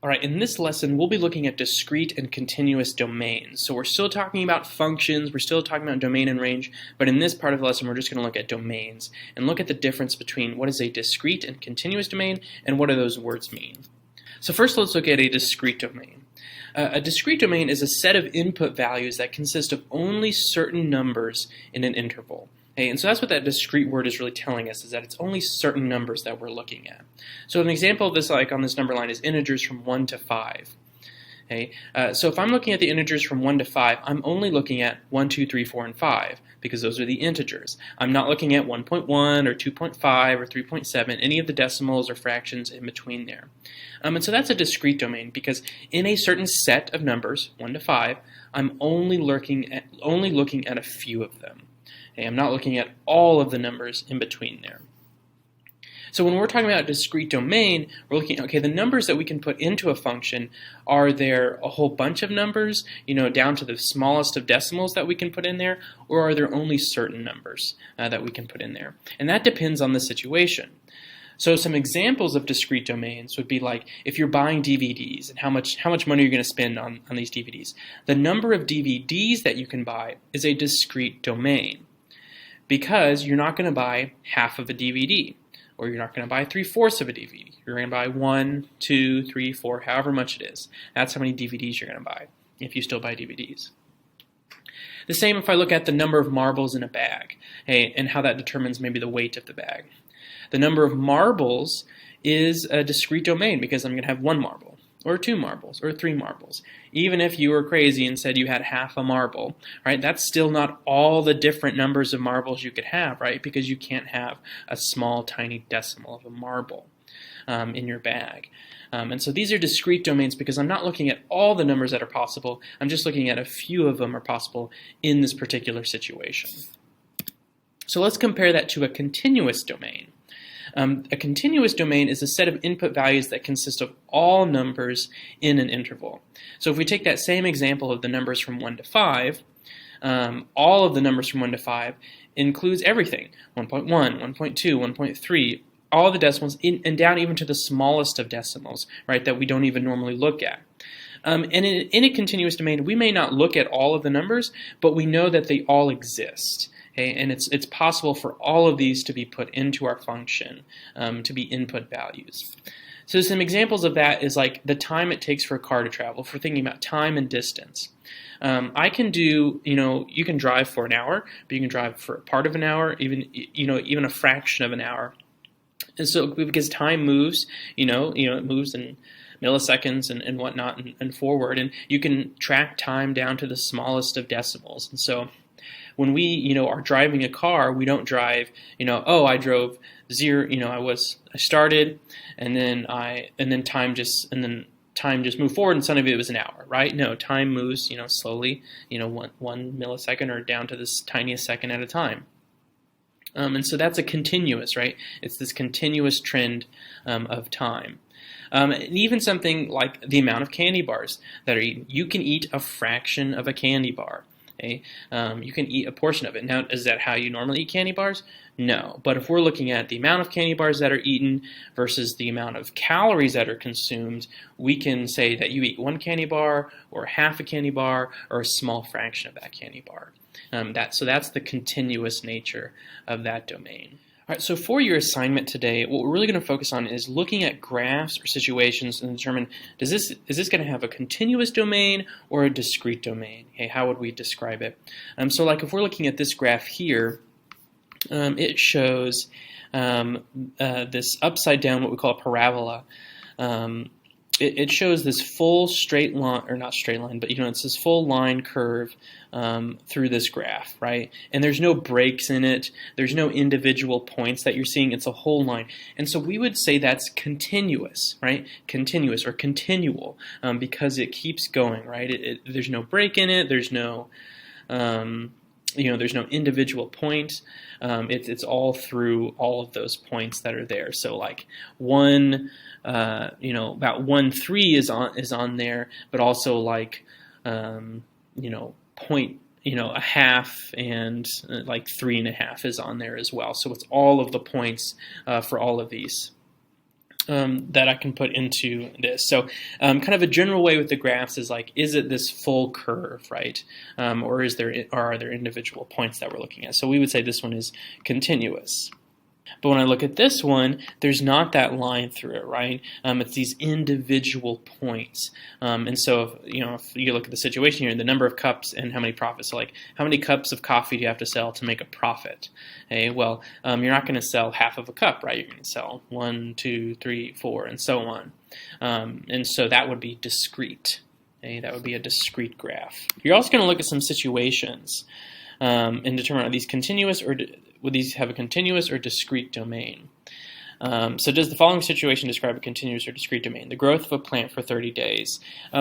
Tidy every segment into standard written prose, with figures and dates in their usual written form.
All right, in this lesson, we'll be looking at discrete and continuous domains. So we're still talking about functions, we're still talking about domain and range, but in this part of the lesson, we're just going to look at domains and look at the difference between what is a discrete and continuous domain and what do those words mean. So first, let's look at a discrete domain. A discrete domain is a set of input values that consist of only certain numbers in an interval. Okay, and so that's what that discrete word is really telling us, is that it's only certain numbers that we're looking at. So an example of this, like on this number line, is integers from 1 to 5. Okay, so if I'm looking at the integers from 1 to 5, I'm only looking at 1, 2, 3, 4, and 5, because those are the integers. I'm not looking at 1.1 or 2.5 or 3.7, any of the decimals or fractions in between there. And so that's a discrete domain, because in a certain set of numbers, 1 to 5, I'm only looking at a few of them. Okay, I'm not looking at all of the numbers in between there. So when we're talking about a discrete domain, we're looking at, okay, the numbers that we can put into a function, are there a whole bunch of numbers, down to the smallest of decimals that we can put in there, or are there only certain numbers that we can put in there? And that depends on the situation. So some examples of discrete domains would be like if you're buying DVDs and how much money you're going to spend on these DVDs. The number of DVDs that you can buy is a discrete domain, because you're not going to buy half of a DVD, or you're not going to buy 3/4 of a DVD. You're going to buy 1, 2, 3, 4, however much it is. That's how many DVDs you're going to buy, if you still buy DVDs. The same if I look at the number of marbles in a bag, and how that determines maybe the weight of the bag. The number of marbles is a discrete domain, because I'm going to have 1 marble, or 2 marbles, or 3 marbles. Even if you were crazy and said you had half a marble, right, that's still not all the different numbers of marbles you could have, right, because you can't have a small, tiny decimal of a marble in your bag. And so these are discrete domains because I'm not looking at all the numbers that are possible, I'm just looking at a few of them are possible in this particular situation. So let's compare that to a continuous domain. A continuous domain is a set of input values that consist of all numbers in an interval. So if we take that same example of the numbers from 1 to 5, all of the numbers from 1 to 5 includes everything, 1.1, 1.2, 1.3, all the decimals, and down even to the smallest of decimals, right, that we don't even normally look at. And in a continuous domain, we may not look at all of the numbers, but we know that they all exist. Okay, and it's possible for all of these to be put into our function, to be input values. So some examples of that is like the time it takes for a car to travel, if we're thinking about time and distance. I can do, you can drive for an hour, but you can drive for a part of an hour, even a fraction of an hour. And so because time moves, it moves in milliseconds and whatnot and forward, and you can track time down to the smallest of decimals. And so when we, are driving a car, we don't drive, I drove 0, I started, and then time just moved forward, and suddenly it was an hour, right? No, time moves, slowly, 1 millisecond or down to this tiniest second at a time. And so that's a continuous, right? It's this continuous trend of time. And even something like the amount of candy bars that are eaten. You can eat a fraction of a candy bar. Okay? You can eat a portion of it. Now, is that how you normally eat candy bars? No. But if we're looking at the amount of candy bars that are eaten versus the amount of calories that are consumed, we can say that you eat 1 candy bar, or half a candy bar, or a small fraction of that candy bar. So that's the continuous nature of that domain. All right, so for your assignment today, what we're really going to focus on is looking at graphs or situations and determine, is this going to have a continuous domain or a discrete domain? Okay, how would we describe it? So like if we're looking at this graph here, it shows this upside down, what we call a parabola. It shows this full straight line, or not straight line, but it's this full line curve through this graph, right? And there's no breaks in it. There's no individual points that you're seeing. It's a whole line. And so we would say that's continuous, right? Continuous or continual, because it keeps going, right? There's no break in it. There's no there's no individual point. It's all through all of those points that are there. So like about 1,3 is on there, but also like point, a half and like 3.5 is on there as well. So it's all of the points for all of these. that I can put into this. So kind of a general way with the graphs is like, is it this full curve, right? Or are there individual points that we're looking at? So we would say this one is continuous. But when I look at this one, there's not that line through it, right? It's these individual points. And so, if you look at the situation here, the number of cups and how many profits. So like, how many cups of coffee do you have to sell to make a profit? Okay, well, you're not going to sell half of a cup, right? You're going to sell 1, 2, 3, 4, and so on. And so that would be discrete. Okay, that would be a discrete graph. You're also going to look at some situations and determine, are these continuous or would these have a continuous or discrete domain? So does the following situation describe a continuous or discrete domain? The growth of a plant for 30 days.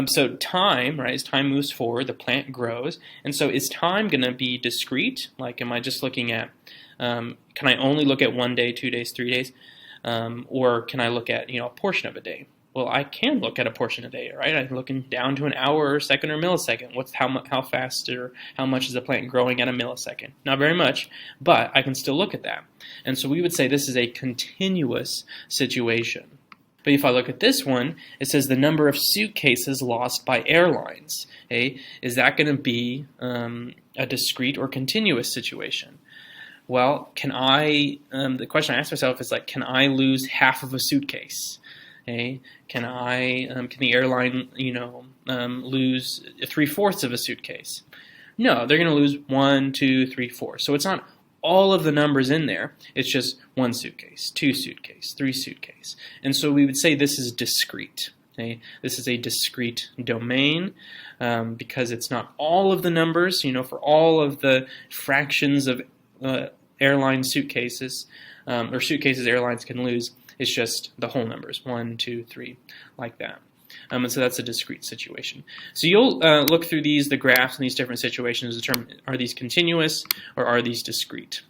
So time, right, as time moves forward, the plant grows. And so is time going to be discrete? Like, am I just looking at, can I only look at 1 day, 2 days, 3 days? Or can I look at, a portion of a day? Well, I can look at a portion of a day, right? I'm looking down to an hour or second or millisecond. How fast or how much is the plant growing at a millisecond? Not very much, but I can still look at that. And so we would say this is a continuous situation. But if I look at this one, it says the number of suitcases lost by airlines. Okay? Is that going to be a discrete or continuous situation? Well, the question I ask myself is like, can I lose half of a suitcase? Okay. Can the airline, lose 3/4 of a suitcase? No, they're going to lose 1, 2, 3, 4. So it's not all of the numbers in there. It's just 1 suitcase, 2 suitcase, 3 suitcase. And so we would say this is discrete. Okay. This is a discrete domain because it's not all of the numbers, for all of the fractions of airline suitcases or suitcases airlines can lose. It's just the whole numbers, 1, 2, 3, like that. And so that's a discrete situation. So you'll look through the graphs in these different situations to determine, are these continuous or are these discrete?